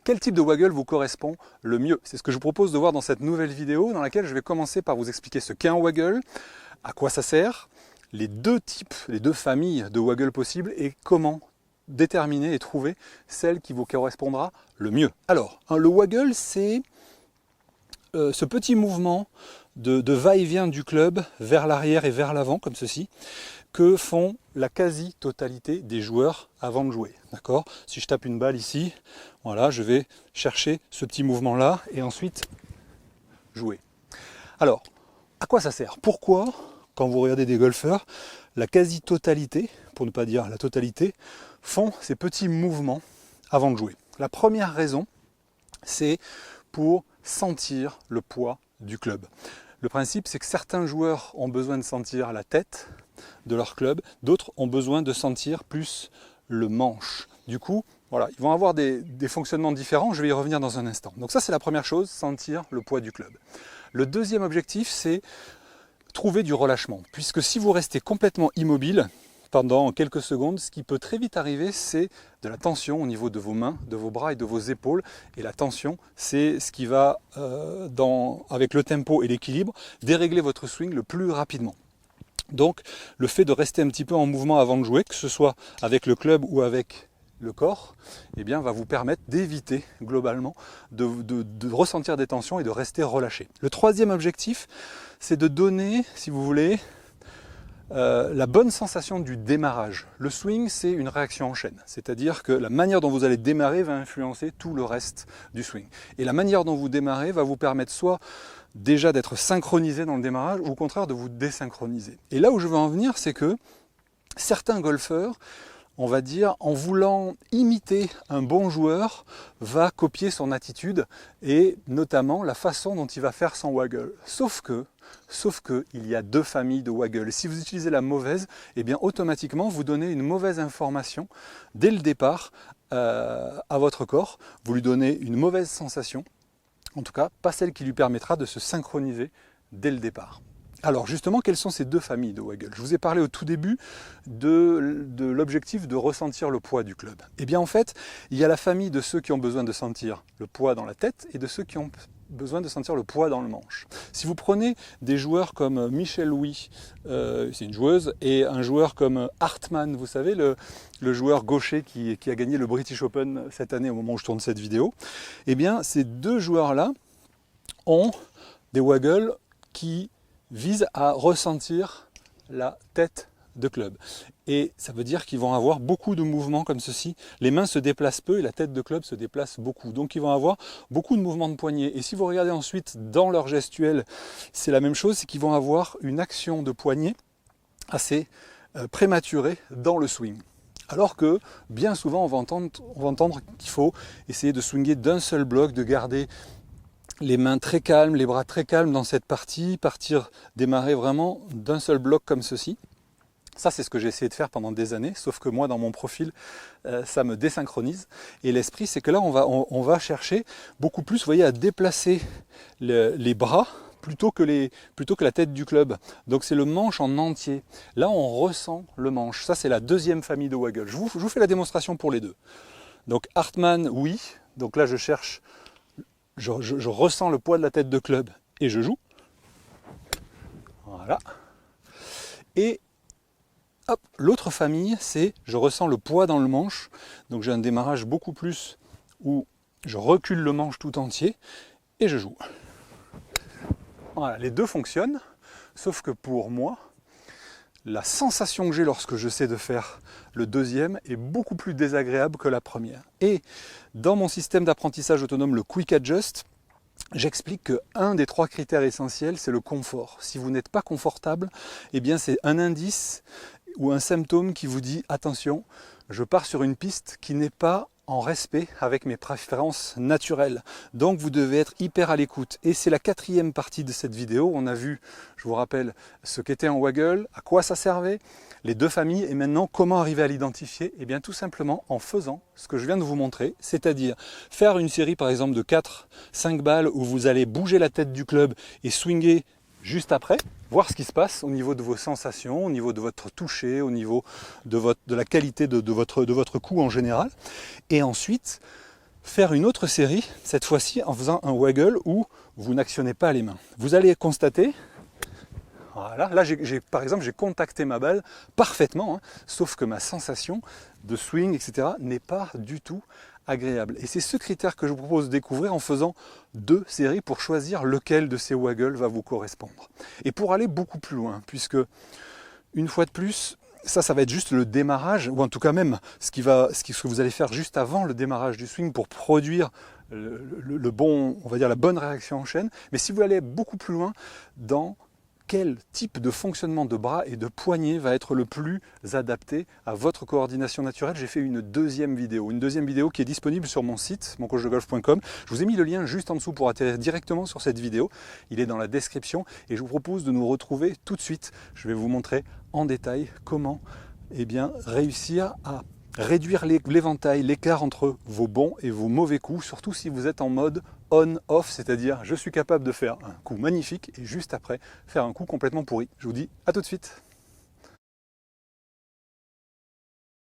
Quel type de waggle vous correspond le mieux? C'est ce que je vous propose de voir dans cette nouvelle vidéo dans laquelle je vais commencer par vous expliquer ce qu'est un waggle, à quoi ça sert, les deux types, les deux familles de waggle possibles et comment déterminer et trouver celle qui vous correspondra le mieux. Alors, le waggle, c'est ce petit mouvement de va-et-vient du club vers l'arrière et vers l'avant, comme ceci, que font la quasi-totalité des joueurs avant de jouer. D'accord ? Si je tape une balle ici, voilà, je vais chercher ce petit mouvement-là et ensuite jouer. Alors, à quoi ça sert? Pourquoi, quand vous regardez des golfeurs, la quasi-totalité, pour ne pas dire la totalité, font ces petits mouvements avant de jouer? La première raison, c'est pour sentir le poids du club. Le principe, c'est que certains joueurs ont besoin de sentir la tête de leur club, d'autres ont besoin de sentir plus le manche. Du coup, voilà, ils vont avoir des fonctionnements différents, je vais y revenir dans un instant. Donc ça, c'est la première chose, sentir le poids du club. Le deuxième objectif, c'est trouver du relâchement, puisque si vous restez complètement immobile pendant quelques secondes, ce qui peut très vite arriver, c'est de la tension au niveau de vos mains, de vos bras et de vos épaules. Et la tension, c'est ce qui va, avec le tempo et l'équilibre, dérégler votre swing le plus rapidement. Donc, le fait de rester un petit peu en mouvement avant de jouer, que ce soit avec le club ou avec le corps, eh bien, va vous permettre d'éviter globalement de ressentir des tensions et de rester relâché. Le troisième objectif, c'est de donner, si vous voulez, la bonne sensation du démarrage. Le swing, c'est une réaction en chaîne, c'est-à-dire que la manière dont vous allez démarrer va influencer tout le reste du swing. Et la manière dont vous démarrez va vous permettre soit déjà d'être synchronisé dans le démarrage ou au contraire de vous désynchroniser. Et là où je veux en venir, c'est que certains golfeurs, on va dire, en voulant imiter un bon joueur, va copier son attitude et notamment la façon dont il va faire son waggle. Sauf que il y a deux familles de waggle. Si vous utilisez la mauvaise, eh bien automatiquement vous donnez une mauvaise information dès le départ à votre corps. Vous lui donnez une mauvaise sensation, en tout cas pas celle qui lui permettra de se synchroniser dès le départ. Alors justement, quelles sont ces deux familles de waggle? Je vous ai parlé au tout début de l'objectif de ressentir le poids du club. Eh bien en fait, il y a la famille de ceux qui ont besoin de sentir le poids dans la tête et de ceux qui ont besoin de sentir le poids dans le manche. Si vous prenez des joueurs comme Michelle Louis, c'est une joueuse, et un joueur comme Hartman, vous savez, le joueur gaucher qui a gagné le British Open cette année au moment où je tourne cette vidéo, eh bien ces deux joueurs-là ont des waggles qui vise à ressentir la tête de club. Et ça veut dire qu'ils vont avoir beaucoup de mouvements comme ceci. Les mains se déplacent peu et la tête de club se déplace beaucoup. Donc ils vont avoir beaucoup de mouvements de poignet. Et si vous regardez ensuite dans leur gestuelle, c'est la même chose, c'est qu'ils vont avoir une action de poignet assez prématurée dans le swing. Alors que bien souvent on va entendre qu'il faut essayer de swinger d'un seul bloc, de garder les mains très calmes, les bras très calmes dans cette partie, démarrer vraiment d'un seul bloc comme ceci. Ça, c'est ce que j'ai essayé de faire pendant des années, sauf que moi, dans mon profil, ça me désynchronise. Et l'esprit, c'est que là, on va chercher beaucoup plus, vous voyez, à déplacer les bras plutôt que la tête du club. Donc c'est le manche en entier. Là, on ressent le manche. Ça, c'est la deuxième famille de waggle. Je vous fais la démonstration pour les deux. Donc Hartman, oui. Donc là, je cherche... Je ressens le poids de la tête de club et je joue. Voilà. Et hop, l'autre famille, c'est je ressens le poids dans le manche. Donc j'ai un démarrage beaucoup plus où je recule le manche tout entier et je joue. Voilà, les deux fonctionnent, sauf que pour moi, la sensation que j'ai lorsque je sais de faire le deuxième est beaucoup plus désagréable que la première. Et dans mon système d'apprentissage autonome, le Quick Adjust, j'explique qu'un des trois critères essentiels, c'est le confort. Si vous n'êtes pas confortable, eh bien c'est un indice ou un symptôme qui vous dit « Attention, je pars sur une piste qui n'est pas en respect avec mes préférences naturelles. » Donc vous devez être hyper à l'écoute. Et c'est la quatrième partie de cette vidéo. On a vu, je vous rappelle, ce qu'était un waggle, à quoi ça servait, les deux familles, et maintenant comment arriver à l'identifier? Eh bien tout simplement en faisant ce que je viens de vous montrer, c'est-à-dire faire une série par exemple de 4-5 balles où vous allez bouger la tête du club et swinger juste après, voir ce qui se passe au niveau de vos sensations, au niveau de votre toucher, au niveau de la qualité de votre coup en général. Et ensuite, faire une autre série, cette fois-ci en faisant un waggle où vous n'actionnez pas les mains. Vous allez constater, voilà, là par exemple j'ai contacté ma balle parfaitement, hein, sauf que ma sensation de swing, etc. n'est pas du tout agréable. Et c'est ce critère que je vous propose de découvrir en faisant 2 séries pour choisir lequel de ces waggles va vous correspondre. Et pour aller beaucoup plus loin, puisque une fois de plus, ça va être juste le démarrage, ou en tout cas même ce que vous allez faire juste avant le démarrage du swing pour produire le bon, on va dire la bonne réaction en chaîne. Mais si vous allez beaucoup plus loin dans quel type de fonctionnement de bras et de poignet va être le plus adapté à votre coordination naturelle, j'ai fait une deuxième vidéo qui est disponible sur mon site, moncoachdegolf.com. Je vous ai mis le lien juste en dessous pour atterrir directement sur cette vidéo. Il est dans la description et je vous propose de nous retrouver tout de suite. Je vais vous montrer en détail comment réussir à réduire l'éventail, l'écart entre vos bons et vos mauvais coups, surtout si vous êtes en mode on-off, c'est-à-dire je suis capable de faire un coup magnifique et juste après faire un coup complètement pourri. Je vous dis à tout de suite.